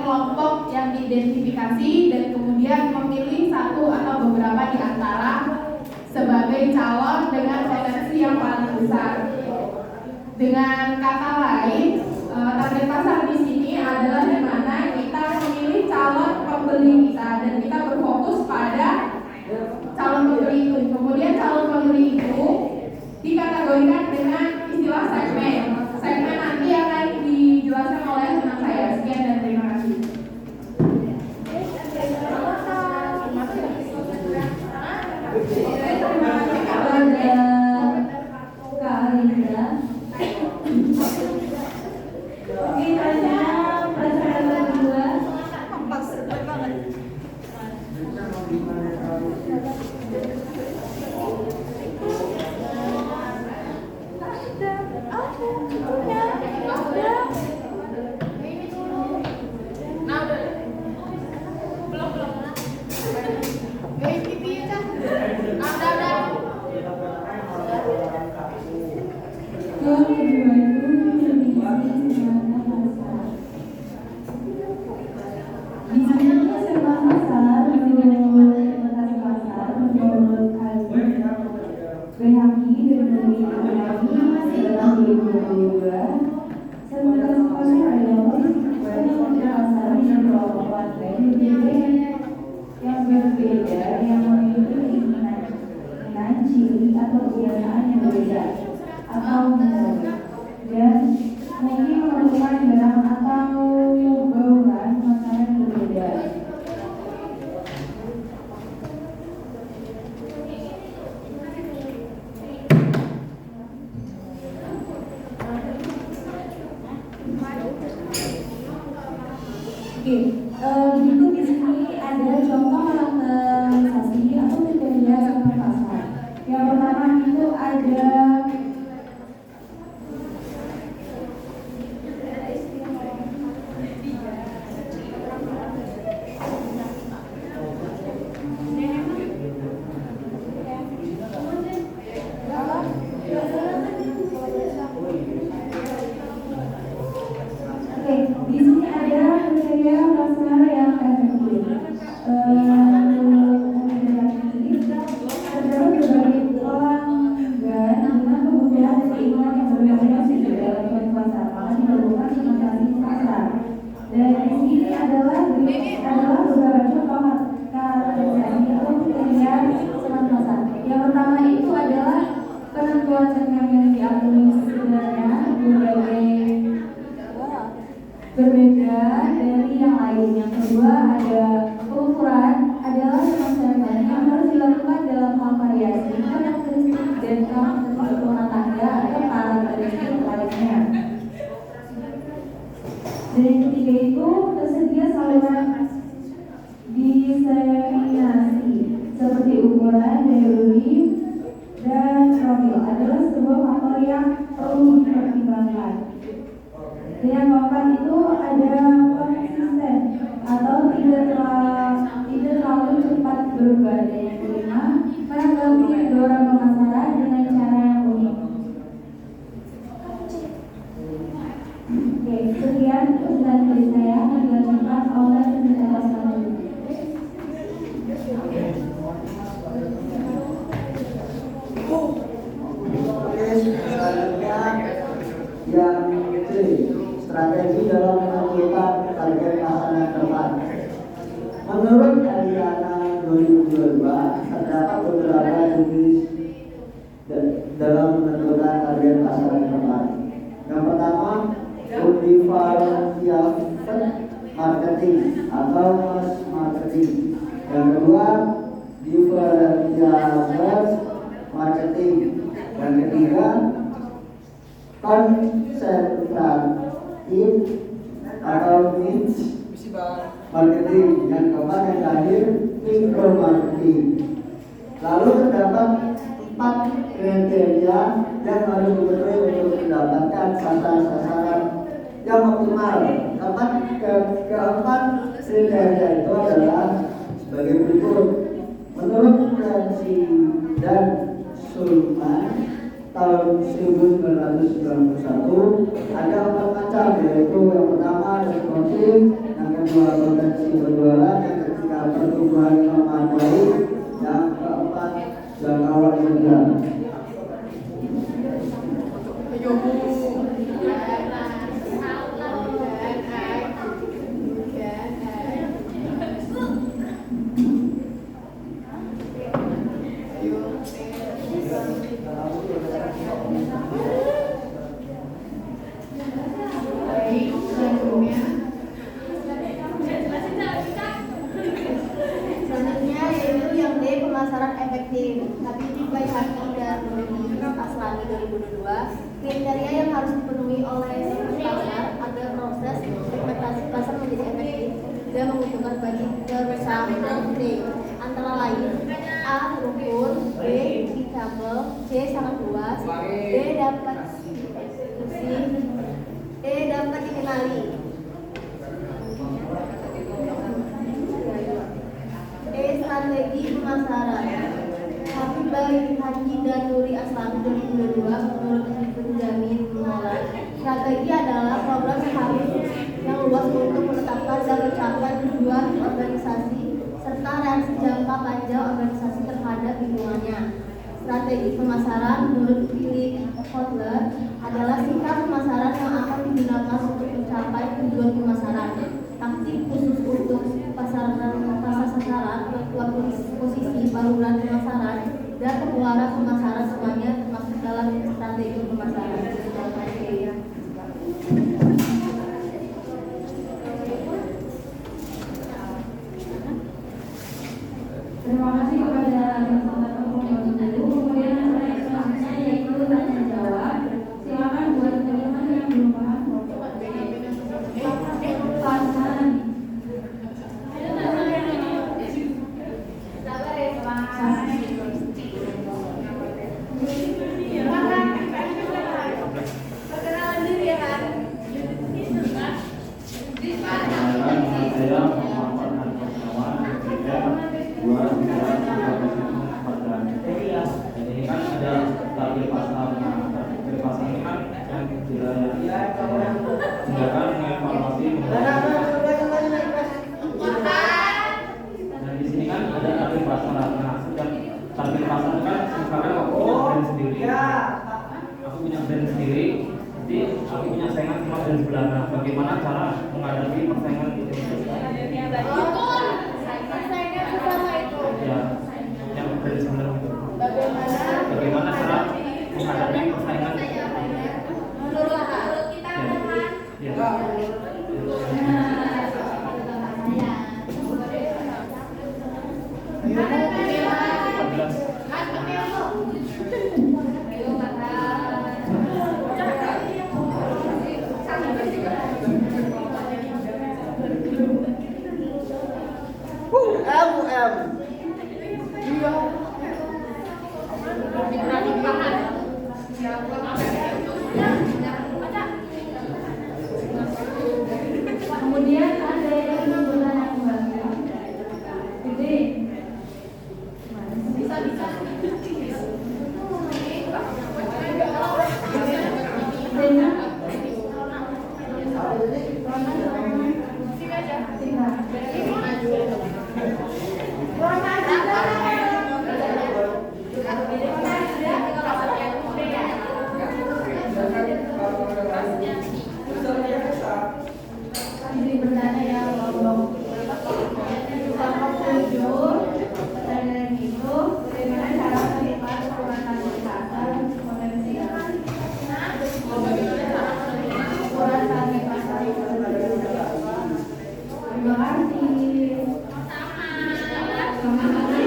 kelompok yang diidentifikasi dan kemudian memilih satu atau beberapa di antara sebagai calon dengan potensi yang paling besar. Dengan kata lain, target pasar di sini adalah di mana kita memilih calon pembeli kita dan kita berfokus pada calon pembeli itu. Kemudian calon pembeli itu dikategorikan dengan istilah segmen. Segmen nanti akan dijelaskan oleh teman saya. Sekian dan terima kasih. Strategi dalam menentukan target pasar yang tepat. Menurut Ariana 2022, terdapat beberapa jenis dalam menentukan target pasar yang tepat. Yang pertama, differentiated marketing atau mass marketing. Yang kedua, differentiated marketing. Yang ketiga, konsentratif atau niche marketing. Yang keempat yang terakhir, micro marketing. Lalu terdapat 4 kriteria yang harus dipenuhi untuk mendapatkan sasaran yang optimal. Keempat kriteria itu adalah sebagai berikut. Menurut Nancy dan Sulman, tahun 1991 ada 4 macam, yaitu yang pertama diskotik, yang kedua potensi penjualan, yang ketiga pertumbuhan yang memadai, yang keempat jangkauan media. Selanjutnya yaitu yang D, pemasaran efektif. Habibie by Haki dan Nuri Aslani 2022. Kriteria yang harus dipenuhi oleh pasar agar proses segmentasi pasar menjadi efektif dan menguntungkan bagi bersama D, antara lain A, terukur, B, reachable, C, sangat luas, D, dapat diskusi, E, dapat dikenali. Strategi pemasaran. Habibie Haji dan Nuri Aslani 2022 menurut Benjamin Moran, strategi adalah program yang luas untuk menetapkan dan mencapai tujuan organisasi serta reaksi jangka panjang organisasi terhadap lingkungannya. Strategi pemasaran menurut Philip Kotler adalah sikap pemasaran yang akan digunakan untuk mencapai tujuan pemasaran. Taktik khusus untuk pasar sasaran, posisi baluran pemasaran, dan pengeluaran pemasaran semuanya termasuk dalam strategi pemasaran. Terima kasih kepada teman-teman pengunjung dulu. Kemudian selanjutnya yaitu tanya jawab. Silakan buat teman-teman yang belum paham. Target pasar kan sekarang aku punya brand sendiri, aku punya brand sendiri, jadi aku punya saingan sama brand sebelah. Nah, bagaimana cara menghadapi persaingan itu? Persaingan bersama itu. Ya, yang brand sebelah itu. Bagaimana cara menghadapi persaingan? Menurut kita Kemudian ada yang bertanya kembali. Jadi Jadi bertanya ya kalau pertanyaan itu bagaimana cara melihat kekuatan pasar potensi ukuran target pasar. Terima kasih.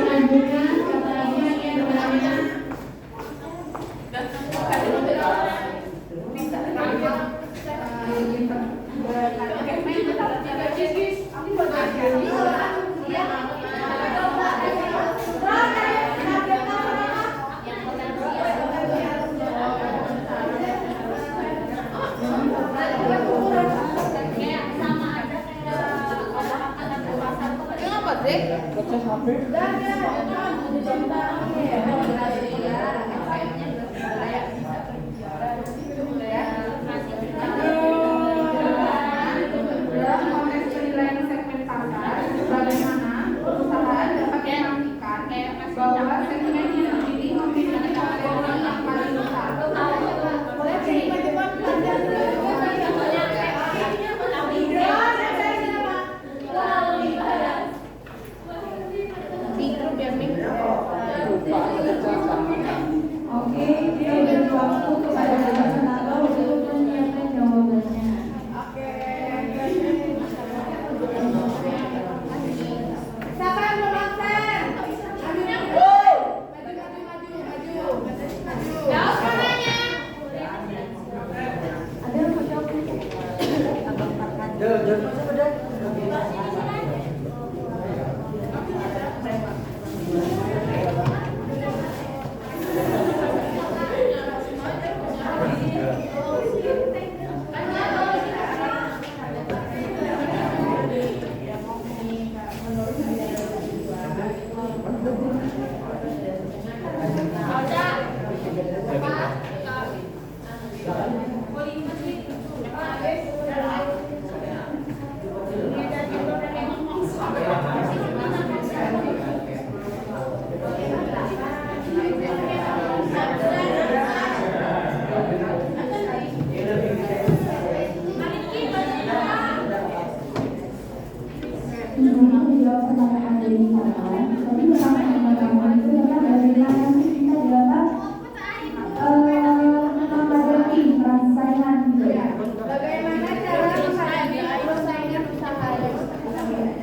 Selanjutnya siapa lagi yang ingin bertanya?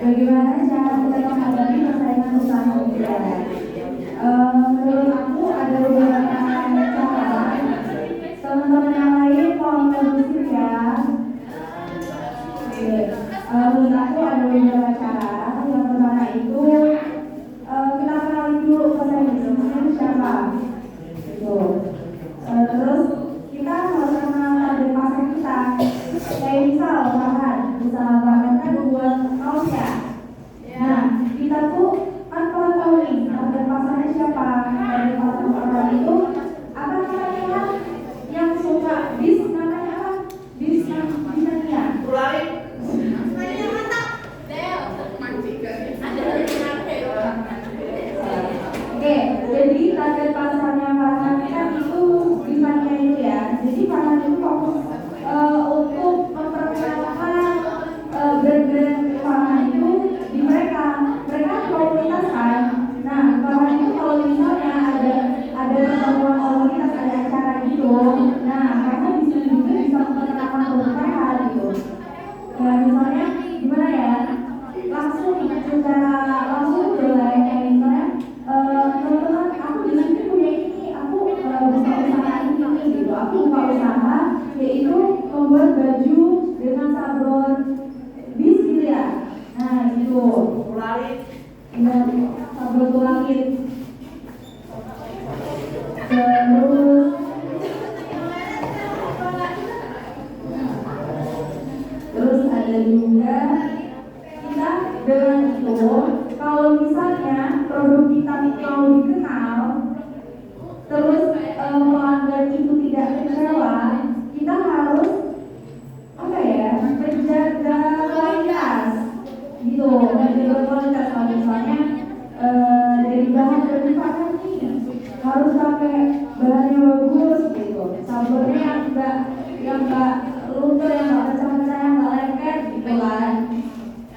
Bagaimana cara kita menghadapi persaingan usaha kita? Menurut aku ada beberapa cara. Teman-teman yang lain mau musik ya. Menurut aku ada beberapa cara. Yang pertama itu kita kenali dulu pesaing kita siapa. Gitu. Terus kita harus mengenal target pasar kita. Kayak misal usaha bahkan kan buat kaos ya. Nah, kita tuh kan pernah tahu nih target pasarnya siapa. Target pasar orang itu apa namanya? Yang suka bis namanya apa? Bis bisanya. Oke, jadi target pasarnya Farhan kan itu bisanya itu ya. Jadi Farhan itu fokus untuk memperkenalkan brand-brand Farhan itu di mereka komunitas kan. Nah, Farhan itu kalau misalnya ada pertemuan komunitas, ada acara gitu, nah karena di sini juga bisa memperkenalkan produk Farhan gitu. Ya misalnya gimana ya, langsung secara langsung boleh kayak misalnya teman-teman aku di sini punya ini, aku buka usaha ini gitu, aku buka usaha yaitu membuat baju dengan sablon bis gitu ya. Nah gitu. Dan sablon tulangin. Terus ada juga kita dengan itu kalau misalnya produk kita mau dikenal, terus pelanggan itu tidak kecewa, kita harus apa ya, menjaga kualitas gitu, menjaga kualitas. Kalau misalnya dari bahan berlimpahan nih harus pakai bahan yang bagus gitu, sablonnya yang enggak luntur, yang enggak pecah-pecah, yang enggak lengket gitu kan.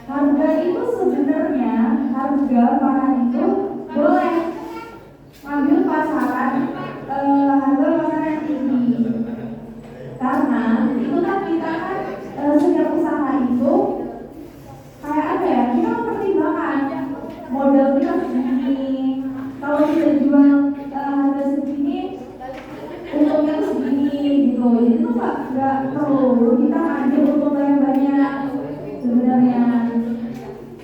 Harga itu sebenarnya harga bahan itu boleh ambil pasaran harga pasaran yang tinggi, karena itu kan kita kan setiap usaha itu kayak apa ya, kita mempertimbangkan modal kita segini, kalau kita jual harga segini untungnya tuh segini gitu. Jadi itu nggak perlu kita ambil untung yang banyak sebenarnya.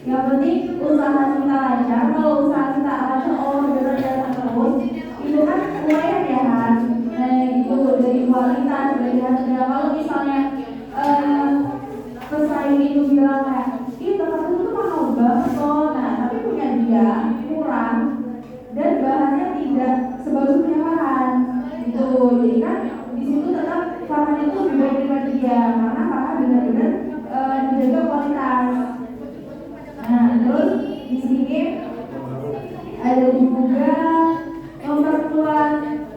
Yang penting usaha kita lancar. Kalau usaha kita lancar, order datang terus, itu kan lumayan ya kan. Nah itu dari kualitas, dari harga. Kalau misalnya pesaing itu bilang kayak ih tempat itu tuh mahal banget kok, nah tapi punya dia kurang dan bahannya tidak sebagus punya Farhan gitu. Jadi kan di situ tetap Farhan itu lebih baik daripada dia, karena Farhan benar-benar menjaga kualitas. Nah terus di sini ada juga memperkuat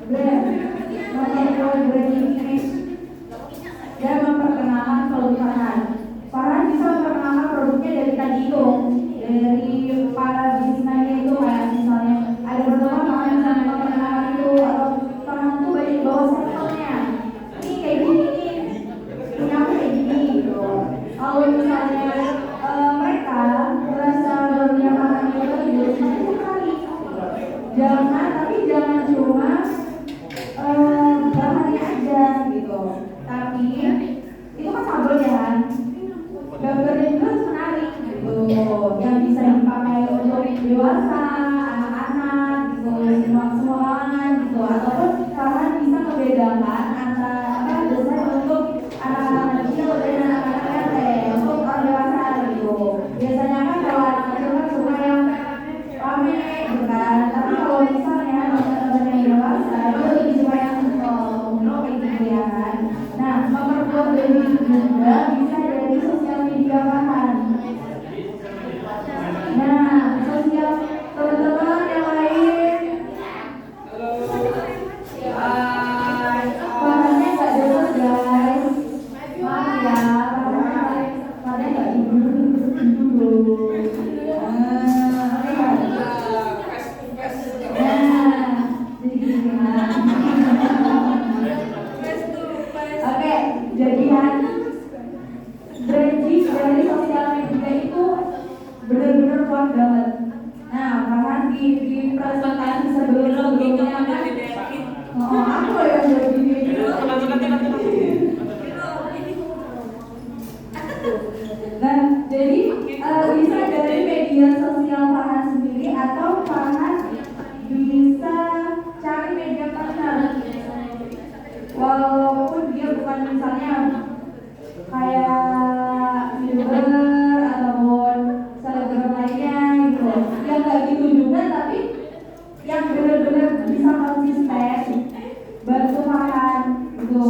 brand image dan memperkenalkan produk Farhan. Farhan bisa memperkenalkan produknya dari tadi itu, dari para bisnisnya itu, kayak misalnya ada pertemuan Farhan bisa memperkenalkan itu, atau Farhan tuh banyak bawa sampelnya. Ini kayak gini nih, punya aku kayak gini gitu. Kalau misalnya dewasa, anak-anak gitu, semua kalangan gitu, ataupun Farhan bisa membedakan antara desain untuk anak-anak kecil dan anak-anak RT untuk orang dewasa gitu. Biasanya kan kalau anak kecil kan suka yang rame gitu kan, tapi kalau misalnya teman-teman yang dewasa itu lebih suka yang simple kayak gitu ya kan. Nah, memperkuat lebih juga bisa dari sosial media Farhan. Nah, sosial teman-teman yang lain. Farhannya nggak jelas guys. Maaf ya, Farhannya nggak tidur dulu. Oke, jadian branding dari sosial media itu benar-benar kuat banget. Nah, Farhan di presentasi sebelum-sebelumnya kan, aku yang jadi. Nah, jadi bisa dari media sosial Farhan sendiri atau Farhan bisa cari media partner. Walaupun dia bukan misalnya kayak YouTuber ataupun selebgram lainnya gitu, yang nggak gitu juga, tapi yang benar-benar bisa konsisten bantu Farhan gitu.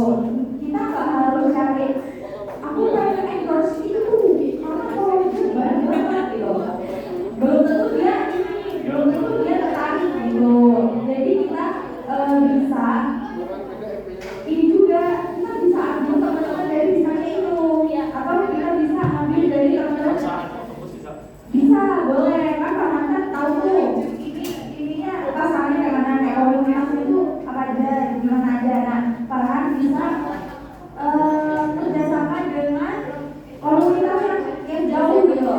Kita nggak harus cari aku pengen endorse itu karena kalau itu banyak gitu, belum tentu dia tertarik gitu. Jadi kita bisa ini juga, kita bisa ambil teman-teman dari misalnya itu, atau kita bisa ambil dari teman-teman bisa, boleh kan. Farhan kan tahu tuh ininya pasangannya kayak mana, kayak komunitas itu apa aja, gimana aja. Nah, Farhan bisa kerjasama dengan komunitas yang jauh gitu,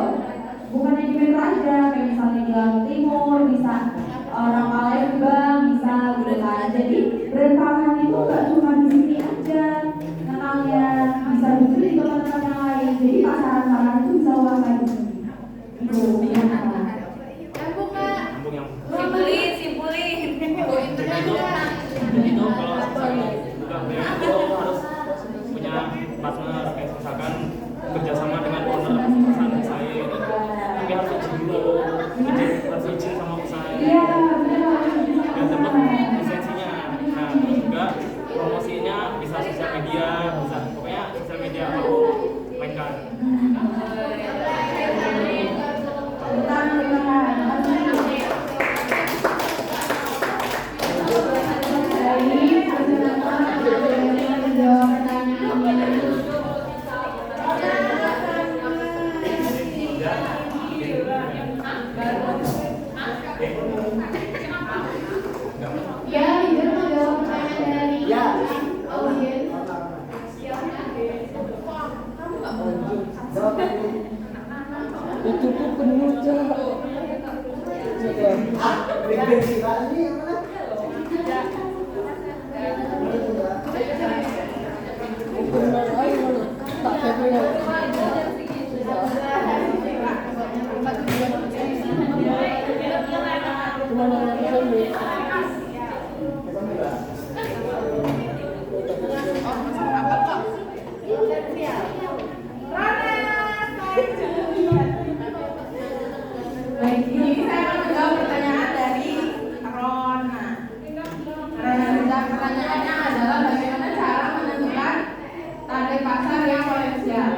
bukannya di Metro aja, kayak misalnya di Lampung Timur bisa, orang Palembang bisa gitu kan. Jadi brand Farhan itu gak cuma di sini aja kenalnya, bisa juga di tempat-tempat yang lain. Jadi pasaran Farhan itu bisa luas lagi itu yang apa. Jadi itu kalau misalnya buka brand itu harus punya partner, kayak misalkan kerjasama dengan owner perusahaan saya gitu. Tapi harus izin dulu, harus izin sama usaha dan dapat lisensinya. Nah, terus juga promosinya bisa sosial media, bisa pokoknya sosial media aku mainkan. Ya, leader mau jawab pertanyaan dari audiens. Itu tuh penuh jahat. Baik, ini saya akan menjawab pertanyaan dari Ron. Nah, pertanyaannya adalah bagaimana cara menentukan target pasar yang potensial.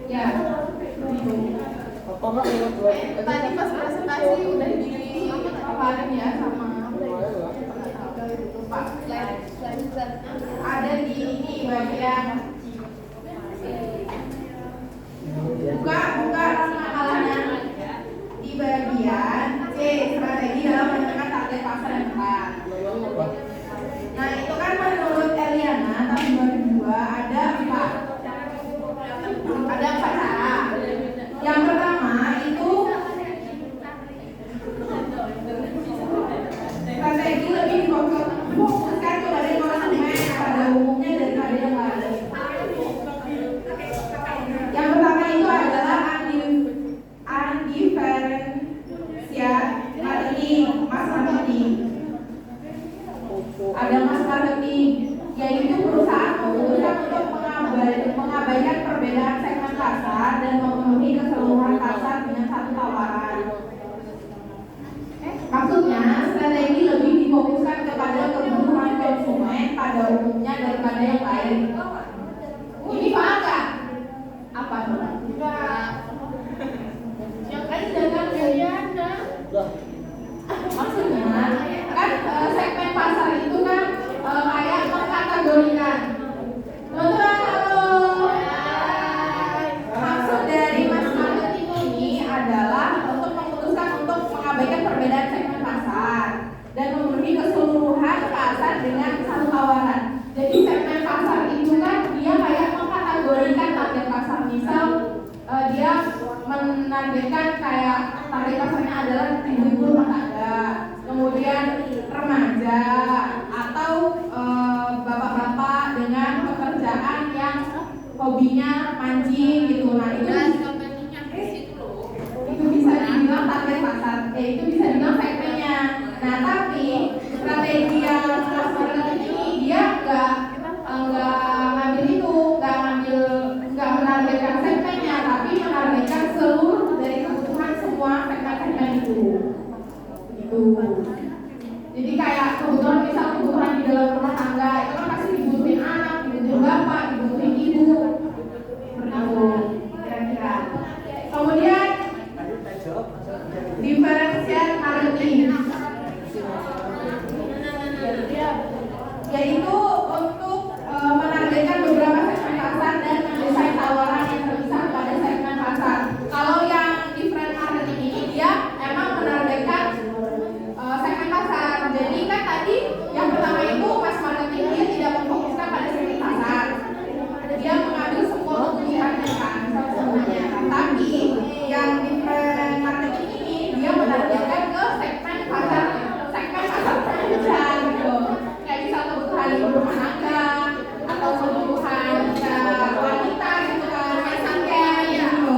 Ya, itu. Tadi pas presentasi udah dipaparin ya sama Pak. Ada di ini bagian buka makalahnya di bagian C, strategi dalam menentukan target pasar yang tepat. Nah, itu kan menurut Eliana tahun 2002 ada 4 cara. Yang pertama itu strategi lebih difokuskan kepada konsumen pada umumnya daripada yang lain. Yang pertama itu adalah undifferentiated pasar dan memenuhi keseluruhan pasar dengan satu tawaran. Maksudnya, strategi lebih difokuskan kepada kebutuhan konsumen pada umumnya daripada yang lain. Ini paham nggak? Apa tuh? Yang lain dengan Juliana. Maksudnya, kan segmen pasar itu kan kayak mengkategorikan. Teman-teman, halo. Maksud dari Mas marketing ini adalah untuk memutuskan untuk mengabaikan perbedaan segmen pasar dan memenuhi keseluruhan pasar dengan satu tawaran. Jadi segmen pasar itu kan dia kayak mengkategorikan target pasar. Misal dia menargetkan kayak target pasarnya adalah ibu-ibu rumah tangga, kemudian remaja atau bapak-bapak dengan pekerjaan yang hobinya mancing gitu. Nah itu bisa dibilang target pasar, itu bisa dibilang segmennya. Nah tapi strategi yang Mas marketing ini dia nggak ngambil itu, nggak menargetkan segmennya, tapi menargetkan seluruh dari kebutuhan semua segmen-segmen itu. Gitu. Jadi kayak kebutuhan, misal kebutuhan di dalam rumah tangga itu kan pasti dibutuhin anak, dibutuhin bapak, dibutuhin ibu. Begitu kira-kira. Kemudian differential marketing, yaitu untuk menargetkan beberapa segmen pasar dan mendesain tawaran yang terpisah pada segmen pasar. Kalau yang different marketing ini dia emang menargetkan segmen pasar. Jadi kan tadi yang pertama itu Mas marketing dia tidak memfokuskan pada segmen pasar, dia mengambil semua kebutuhannya kan, semuanya. Tapi yang different marketing ini dia menargetkan ke segmen pasar pemula gitu. Kayak misal kebutuhan ibu rumah tangga atau kebutuhan wanita gitu kan, kayak gitu.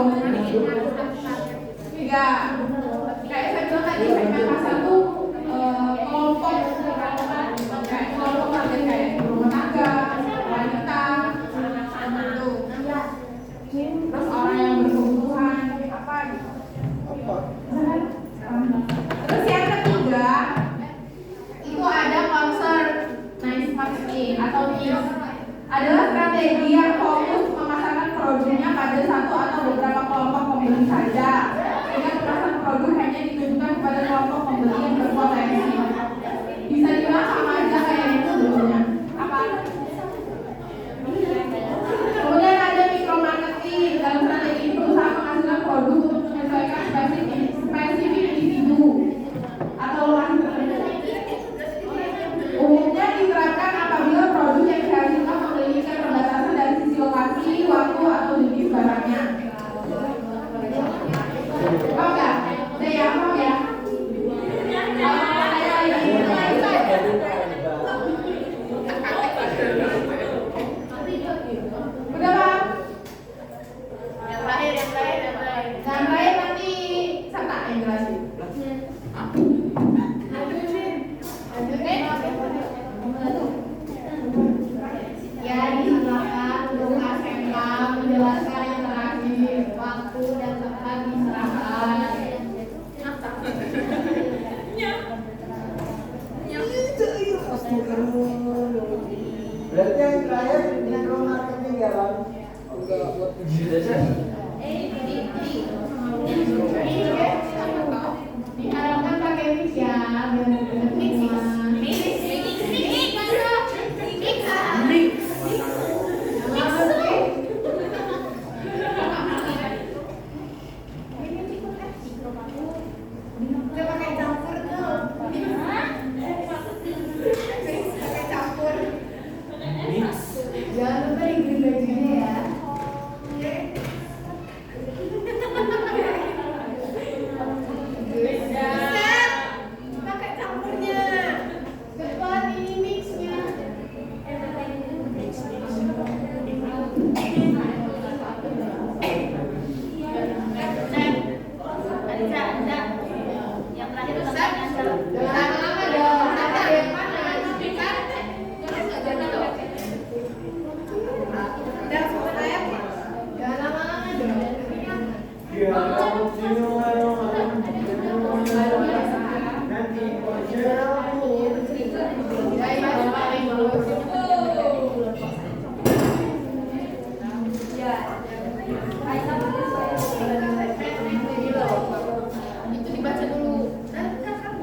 Juga kayak saya bilang tadi segmen pasar tuh kelompok target kayak ibu rumah tangga, wanita, gitu. Terus orang yang berkebutuhan apa gitu. Terus yang ketiga itu ada concern niche marketing atau niche, adalah strategi yang fokus memasarkan produknya pada satu atau beberapa kelompok pembeli saja, sehingga pemasaran produk hanya ditujukan kepada kelompok pembeli yang berpotensi. Bisa dibilang sama aja kayak yang sebelumnya. Apa? Kemudian ada micro marketing, dalam strategi ini berusaha menghasilkan produk untuk menyesuaikan spesifik individu atau lokasi tertentu. Umumnya diterapkan apabila produk yang dihasilkan memiliki keterbatasan dari sisi lokasi, waktu, atau jenis barangnya. Oh enggak? Udah ya, oh ya. Udah Pak? Yang terakhir nanti Santa yang jelasin. Ya, disilakan untuk ASMK menjelaskan yang terakhir, waktu dan tempat diserahkan. Berarti yang terakhir micro marketing ya Bang? Diharapkan pakai mix ya, benar-benar jangan lupa di bajunya ya. Itu dibaca dulu.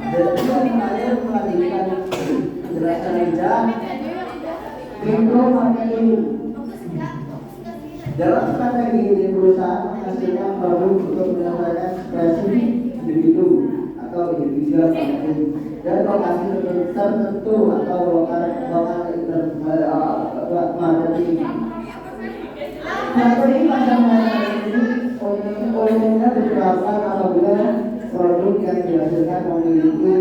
Jadi saya melanjutkan penjelasan Ida. Minggu materi dalam strategi di perusahaan menghasilkan produk untuk menyelesaikan spesifik individu atau individual marketing dan lokasi tertentu atau lokal marketing. Materi pada ini umumnya diterapkan apabila produk yang dihasilkan memiliki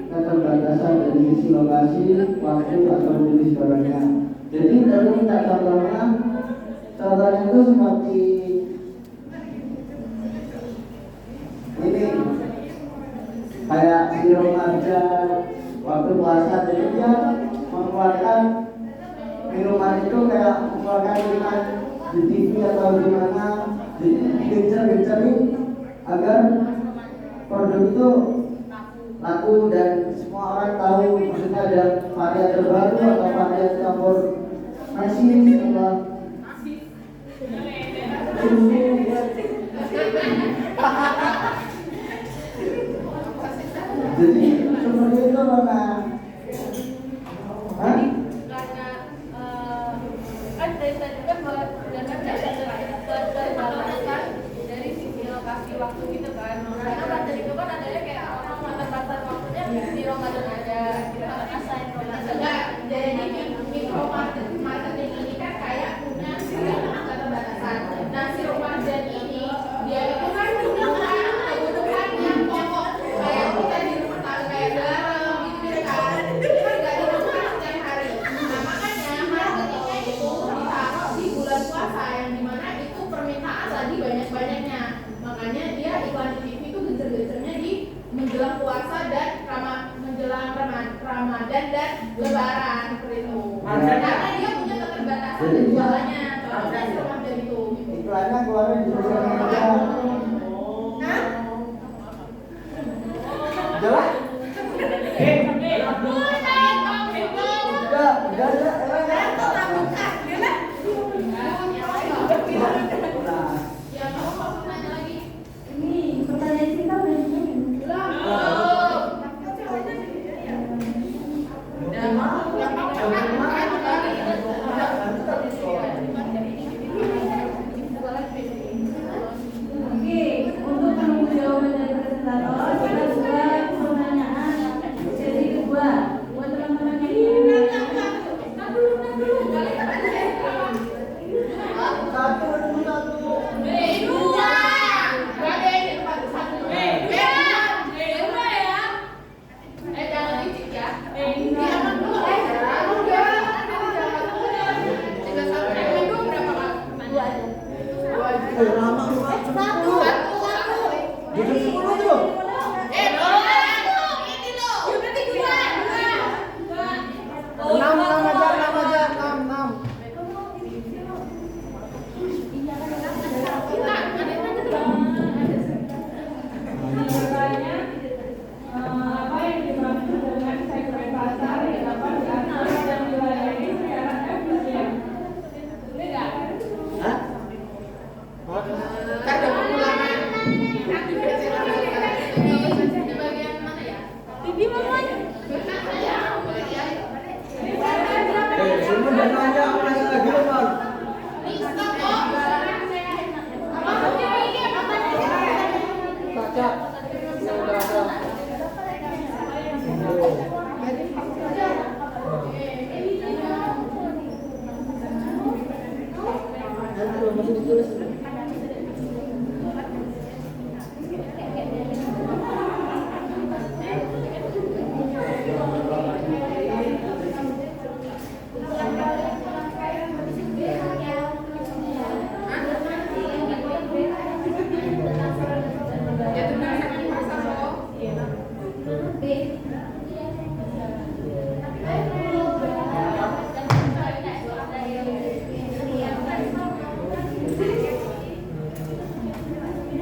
keterbatasan dari sisi lokasi, waktu atau jenis barangnya. Jadi tadi kita contohnya itu seperti ini, kayak sirup aja waktu puasa. Jadi dia mengeluarkan minuman itu kayak mengeluarkan minuman di TV atau di mana, jadi gencar-gencarin agar produk itu laku dan semua orang tahu, maksudnya ada varian terbaru atau varian campur nasi atau jadi seperti itu mana? Hah? Kan dari tadi kan keterbatasan dari sisi lokasi waktu gitu kan. Karena materi itu kan adanya kayak keterbatasan waktunya di Ramadan ada assign Ramadan. Enggak, jadi mikro marketing ini kan kayak punya keterbatasan. Nah, si Ramadan ini dia itu kan kebutuhan yang pokok kayak kita di rumah tangga kayak garam gitu kan. Itu kan nggak dibutuhkan setiap hari. Nah, makanya marketingnya itu ditaruh di bulan puasa yang dimana itu permintaan lagi banyak-banyaknya. Makanya dia iklan di TV itu gencer-gencernya di menjelang puasa dan menjelang Ramadan dan Lebaran seperti itu. Karena dia punya keterbatasan jualannya. Contohnya si Ramadan itu. Iklannya keluarin di sosial media. Hah? Jelas? Ya, kamu mau nanya lagi? Ini pertanyaan kita udah dijawab. Oke, untuk menunggu jawaban dari presentator, kita buat pertanyaan sesi kedua. Buat teman-teman yang ingin bertanya. Jangan licik ya. Diaman dulu. Berapa kali? Satu. Duduk dulu dulu. Ini loh. Berarti dua. Enam aja. Apa yang dimaksud dengan segmen pasar yang dapat diatur dan dilayani secara efisien? Hah?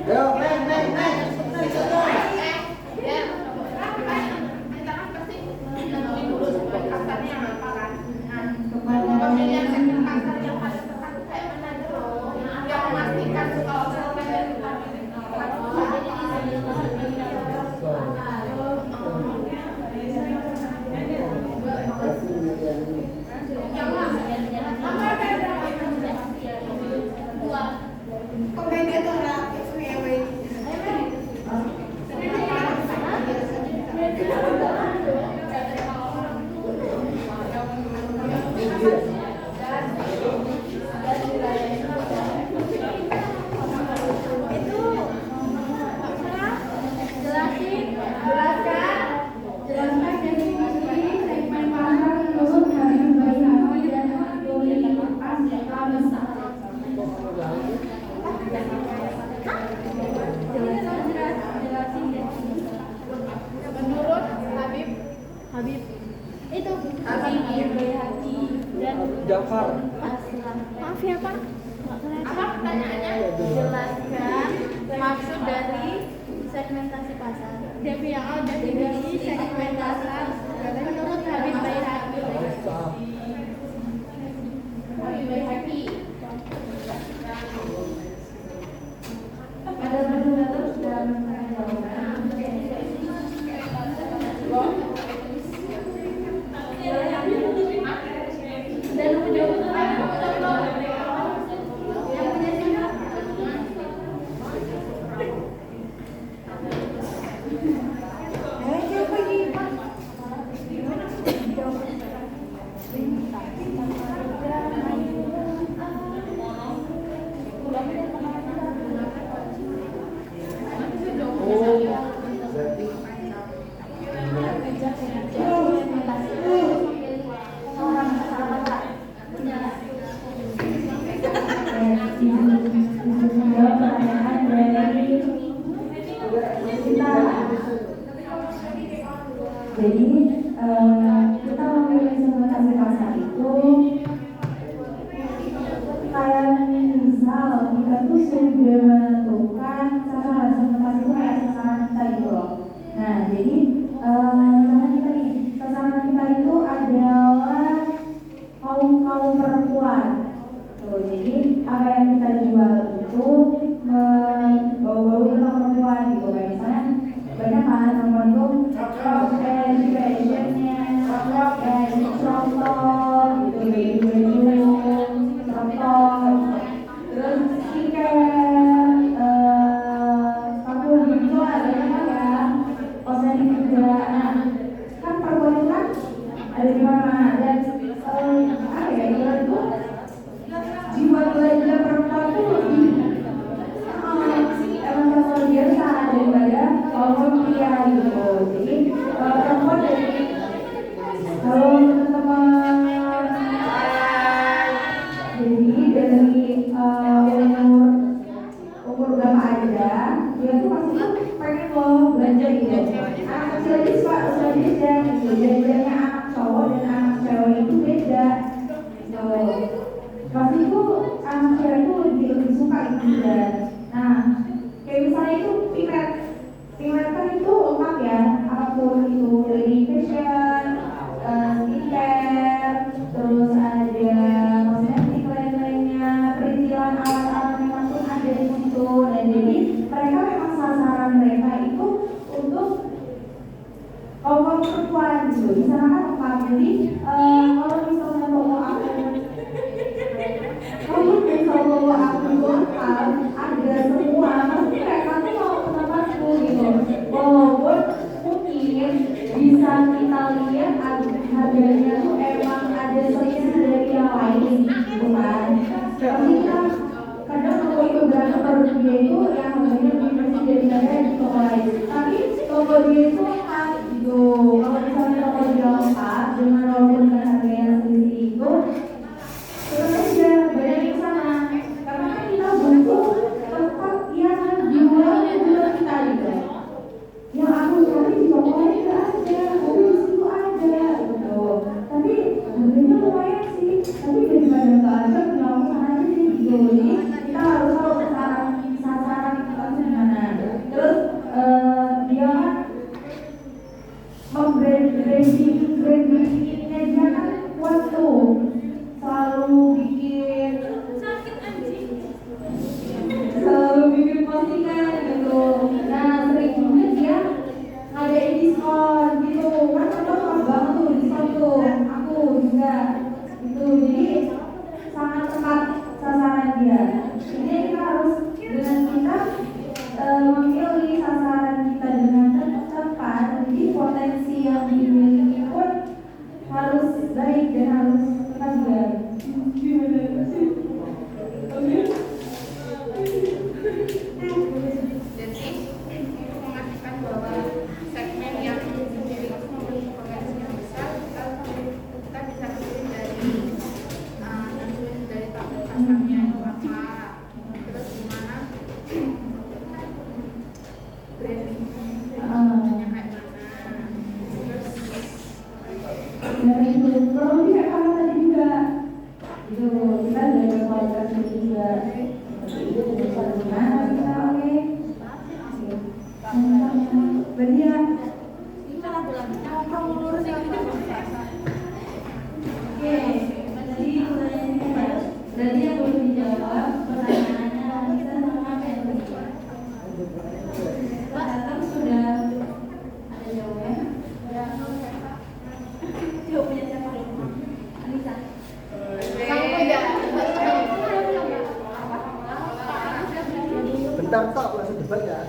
Ayo, naik. Jelaskan definisi segmen pasar menurut Habib Baihaqi dan Dori As-Kamsa. Menurut Habib Itu Habib Baihaqi dan Jafar. maaf ya Pak. apa pertanyaannya? Jelaskan maksud dari segmentasi pasar. Definisi segmentasi pasar menurut Habib Baihaqi. Habib Baihaqi. Ada terus dan Jadi kita memilih segmentasi pasar itu kayak misal kita tuh sudah menentukan sasaran segmentasi itu kayak sasaran kita gitu loh. Nah jadi sasaran kita itu adalah kaum perempuan. Tuh, jadi apa yang kita jual itu bau-bau tentang perempuan gitu, kayak misalnya banyak kan perempuan tuh fashionnya kayak contoh gitu, baju contoh, terus skincare, sepatu gitu ada ya, kosmetik juga. Nah kan perempuan itu kan ada di mana dan apa ya itu jiwa belanja perempuan tuh lebih emang luar biasa daripada kaum pria gitu. Jadi perempuan dari kalau teman-teman jadi dari umur berapa aja dia tuh pasti pengen loh belanja gitu. Anak kecil aja suka belanja gitu. Jajannya anak cowok dan anak cewek itu beda. Pasti itu anak cewek itu lebih suka itu dan nah kayak misalnya itu pimet kan itu lengkap ya, apapun itu dari fashion, skincare, terus ada kosmetik lain-lainnya, perintilan alat-alat pun ada di situ. Dan jadi mereka memang sasaran mereka itu untuk kaum perempuan gitu. Di sana kan lengkap. Jadi kalau misalnya toko aku lengkap, ada semua, pasti mereka tuh mau ke tempatku gitu. Walaupun mungkin bisa kita lihat harganya tuh emang ada selisih dari yang lain gitu kan. Tapi kita kadang toko itu berapa produk dia itu yang harganya lebih bersih daripada di toko lain. Tapi toko dia itu lengkap gitu. Kalau misalnya toko dia lengkap dengan walaupun harga yang selisih itu terus aja banyak di sana karena kan kita butuh tempat yang jual kebutuhan kita gitu. Yang aku cari di toko lain nggak ada, tapi di situ ada gitu. Tapi harganya lumayan sih, tapi daripada nggak ada, punya aku sana aja sih gitu. Jadi kita harus tahu sasaran kita tuh gimana. promosikan gitu. Nah sering juga dia ngadain diskon gitu kan, contoh banget tuh diskon tuh aku juga gitu, jadi sangat tepat sasaran dia. Jadi kita harus dengan kita memilih sasaran kita dengan tepat, jadi potensi yang dimiliki pun harus baik dan harus kita juga. Jadi untuk memastikan bahwa segmen yang memiliki potensi yang besar, kita bisa pilih dari target pasarnya itu apa, terus gimana brandingnya kayak mana, Dari itu produk kayak kamu tadi juga itu kita dari kualitas juga gimana kita oke berarti ya oke tadi pertanyaannya berarti yang belum dijawab pertanyaannya Anissa sama Melly. Datang sudah ada jawabannya? Jawabannya siapa? Anissa. Bentar tok langsung debat ya.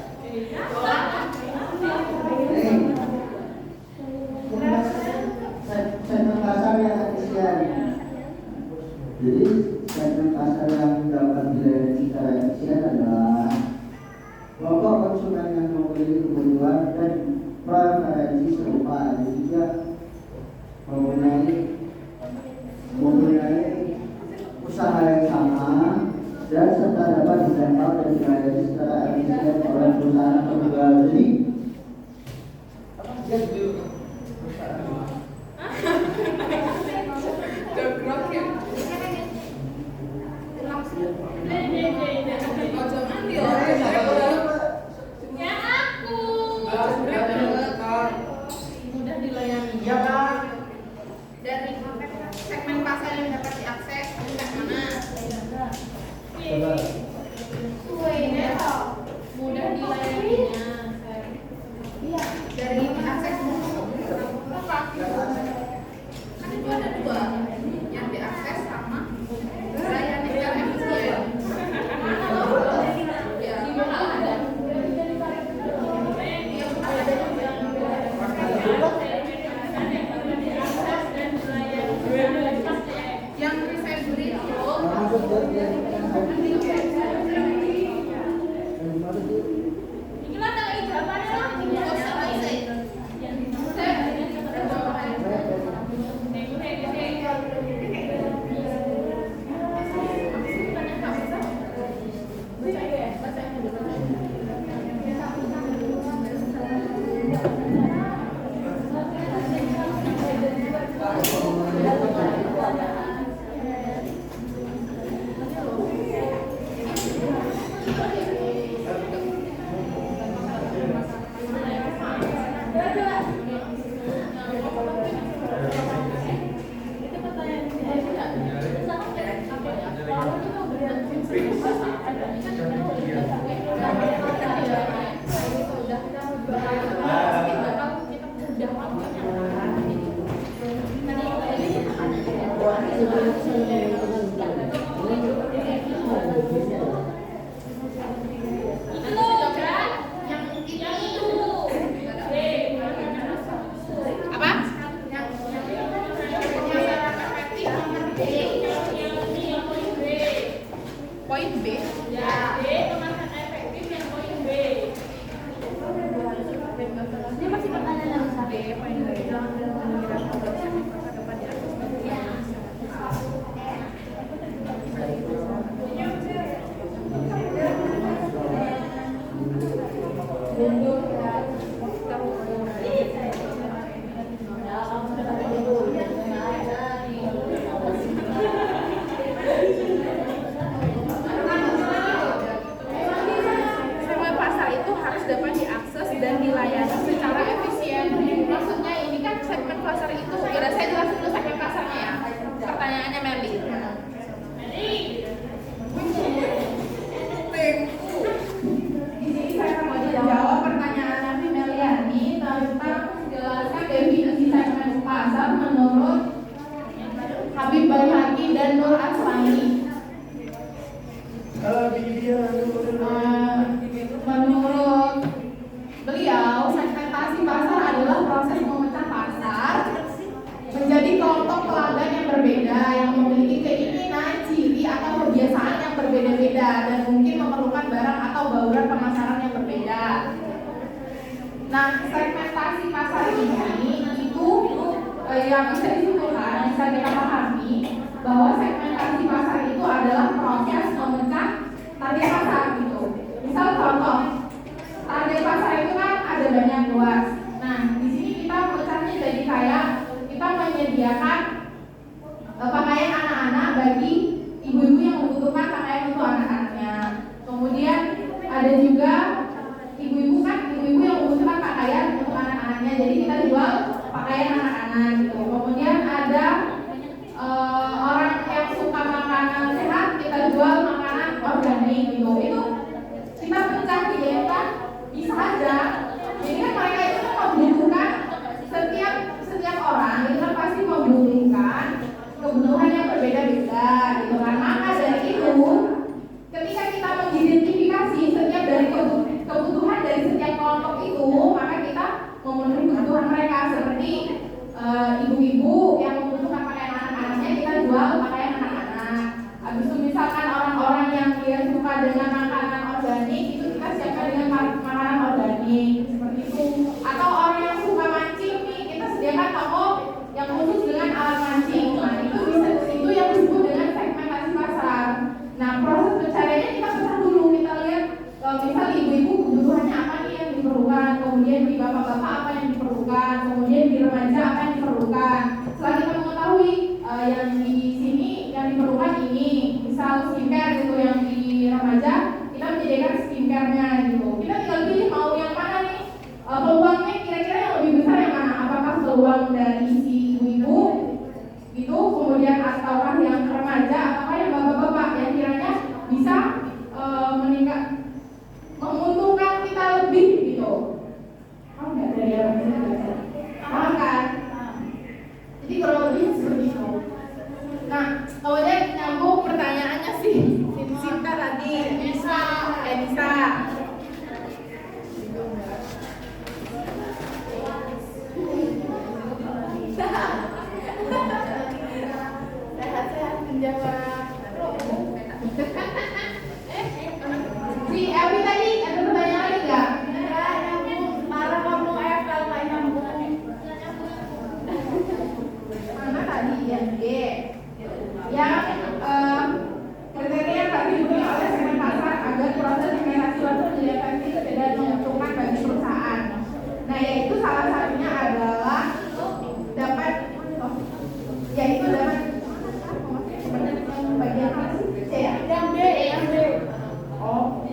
Segmen pasar yang efisien. Jadi segmen pasar yang dapat dilayani secara efisien adalah kelompok konsumen yang memiliki kebutuhan dan preferensi serupa, dan juga mempunyai usaha yang sama dan serta dapat dijangkau dan dilayani secara efisien oleh perusahaan penjual. Jadi mudah dilayani. Dari segmen pasar yang dapat diakses kayak mana? Mudah dilayaninya. segmentasi pasar ini itu yang bisa disimpulkan, bisa kita pahami bahwa segmentasi pasar itu adalah proses memecah target pasar gitu. Misal contoh, target pasar itu kan ada banyak luas. Nah, di sini kita pecahnya jadi kayak kita menyediakan pakaian anak-anak bagi ibu-ibu yang membutuhkan pakaian untuk anak-anaknya. Kemudian ada juga ibu-ibu yang membutuhkan pakaian untuk anak-anaknya. Jadi kita jual pakaian anak-anak gitu. Kemudian ada orang yang suka makanan sehat, kita jual makanan organik gitu. Itu kita pecah gitu ya kan, bisa aja. Jadi kan mereka itu membutuhkan setiap orang itu kan pasti membutuhkan kebutuhan yang berbeda-beda gitu kan. Maka dari itu ketika kita mengidentifikasi setiap dari kebutuhan dari setiap kelompok itu, maka kita memenuhi kebutuhan mereka. Seperti ibu-ibu yang membutuhkan pakaian anak-anaknya, kita jual pakaian anak-anak. Habis itu misalkan orang-orang yang dia suka dengan makanan organik, itu kita siapkan dengan makanan organik seperti itu. Atau orang yang suka mancing nih, kita sediakan toko yang khusus dengan alat mancing. Nah, itu yang disebut dengan segmentasi pasar. Nah, proses pencariannya kita pecah dulu, kita lihat misal ibu-ibu kebutuhannya apa nih yang diperlukan, kemudian di bapak-bapak apa yang diperlukan, kemudian di remaja apa yang diperlukan. Setelah kita mengetahui yang di sini yang diperlukan ini, misal skincare gitu yang di remaja, kita menyediakan skincare-nya gitu. Kita tinggal pilih mau yang mana nih, peluangnya kira-kira yang lebih besar yang mana? Apakah peluang dari si ibu-ibu itu, kemudian ataukah yang remaja, ataukah yang bapak-bapak yang kiranya bisa meningkat menguntungkan kita lebih gitu. Oh enggak dari yang paham kan? Jadi kurang lebih seperti itu. Nah, kemudian nyambung pertanyaannya sih Sinta tadi, Nisa. Sehat-sehat menjawab. Si Ewi tadi ada pertanyaan lagi nggak? Enggak, nyambung. Marah kamu Evel nggak nyambung. Mana tadi yang D? Yang kriteria tak dipenuhi oleh segmen pasar agar proses segmentasi suatu menjadi efektif dan menguntungkan bagi perusahaan. Nah, yaitu salah satunya adalah dapat bagian apa sih? Yang B. Oh.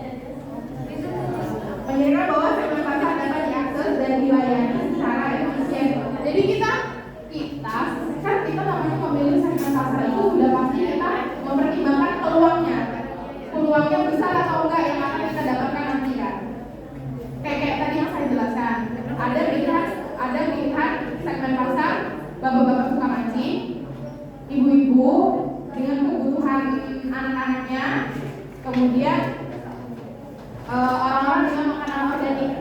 Mengira bahwa segmen pasar dapat diakses dan dilayani secara efisien. Jadi kita namanya memilih segmen pasar itu sudah pasti kita mempertimbangkan peluangnya besar atau enggak yang akan kita dapatkan nanti kan. Kayak tadi yang saya jelaskan, ada pilihan segmen pasar bapak-bapak suka mancing, ibu-ibu dengan kebutuhan anak-anaknya, kemudian orang-orang dengan makanan organik.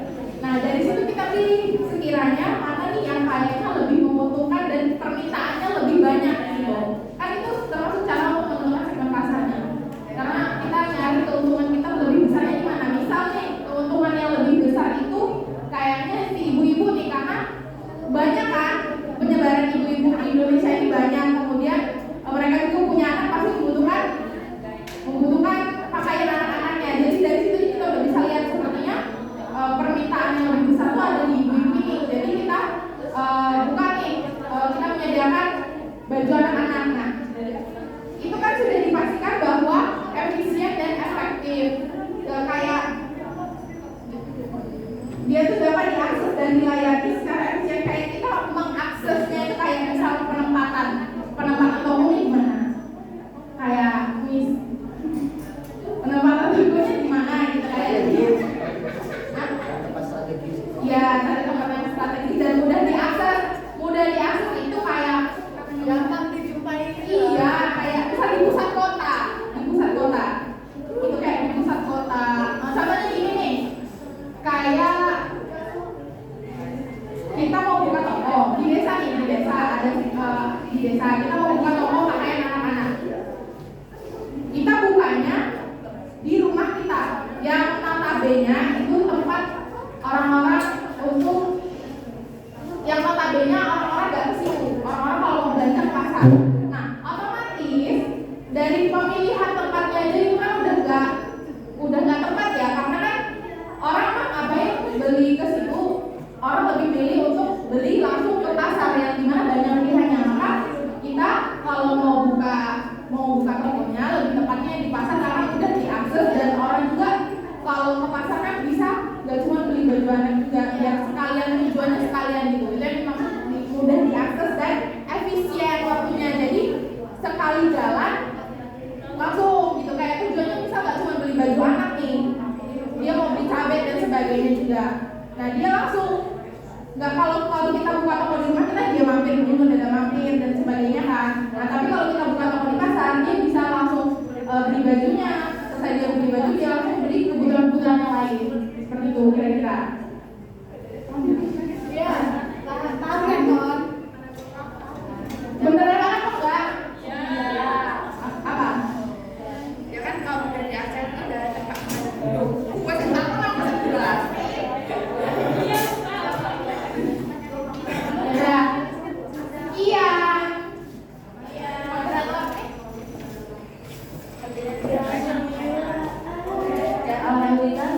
Nah, dari situ kita pilih sekiranya mana nih yang kayaknya lebih menguntungkan dan permintaannya lebih banyak gitu. Kan itu termasuk cara untuk menentukan segmen pasarnya. Karena kita nyari keuntungan kita lebih besarnya di mana. Misal nih, keuntungan yang lebih besar itu kayaknya si ibu-ibu nih, karena banyak kan penyebaran ibu-ibu di Indonesia ini banyak. Kemudian mereka juga punya anak, pasti membutuhkan pakaian anak-anaknya. Jadi dari situ kita udah bisa lihat sepertinya permintaan yang lebih besar itu ada di ibu-ibu ini. Jadi kita bukan nih kita menyediakan baju anak-anak. Nah, itu kan sudah dipastikan bahwa efisien dan efektif. Kayak dia tuh dapat diakses dan dilayani secara efisien. Kayak kita mengaksesnya itu kayak misalnya penempatan toko ini gimana? Kayak penempatan tokonya di mana gitu kayak gitu. Ya, cari tempat yang strategis dan mudah diakses itu kayak gampang dijumpai. Iya, kayak misal di pusat kota. Itu kayak di pusat kota. Contohnya gini nih, kayak kita mau buka toko di desa kita mau buka toko pakaian anak-anak. Kita bukanya di rumah kita yang notabene itu tempat orang-orang untuk sebagainya orang-orang nggak ke situ. Orang-orang kalau mau belanja ke pasar. Nah, otomatis dari pemilihan tempatnya aja itu kan udah nggak tepat ya, karena kan orang mah ngapain beli ke situ, orang lebih pilih untuk beli langsung ke pasar yang dimana banyak pilihannya. Maka kita kalau mau buka tokonya lebih tepatnya di pasar karena udah diakses, dan orang juga kalau ke pasar kan bisa nggak cuma beli baju anak juga, ya sekalian tujuannya sekalian gitu. Itu yang memang mudah diakses dan efisien waktunya. Jadi sekali jalan langsung gitu, kayak tujuannya bisa nggak cuma beli baju anak nih, dia mau beli cabai dan sebagainya juga. Nah dia langsung nggak, kalau kita buka toko di rumah kita dia mampir dulu, dadah mampir dan sebagainya kan. Nah tapi kalau kita buka toko di pasar dia bisa langsung beli bajunya, selesai dia beli baju dia langsung beli kebutuhan yang lain, seperti itu kira-kira. Ya, tahu kan kon? Beneran apa enggak? Ya. Apa? Ya kan kalau bekerja saya itu ada tempat. Buat apa kamu jelas? Ya. Iya. Alhamdulillah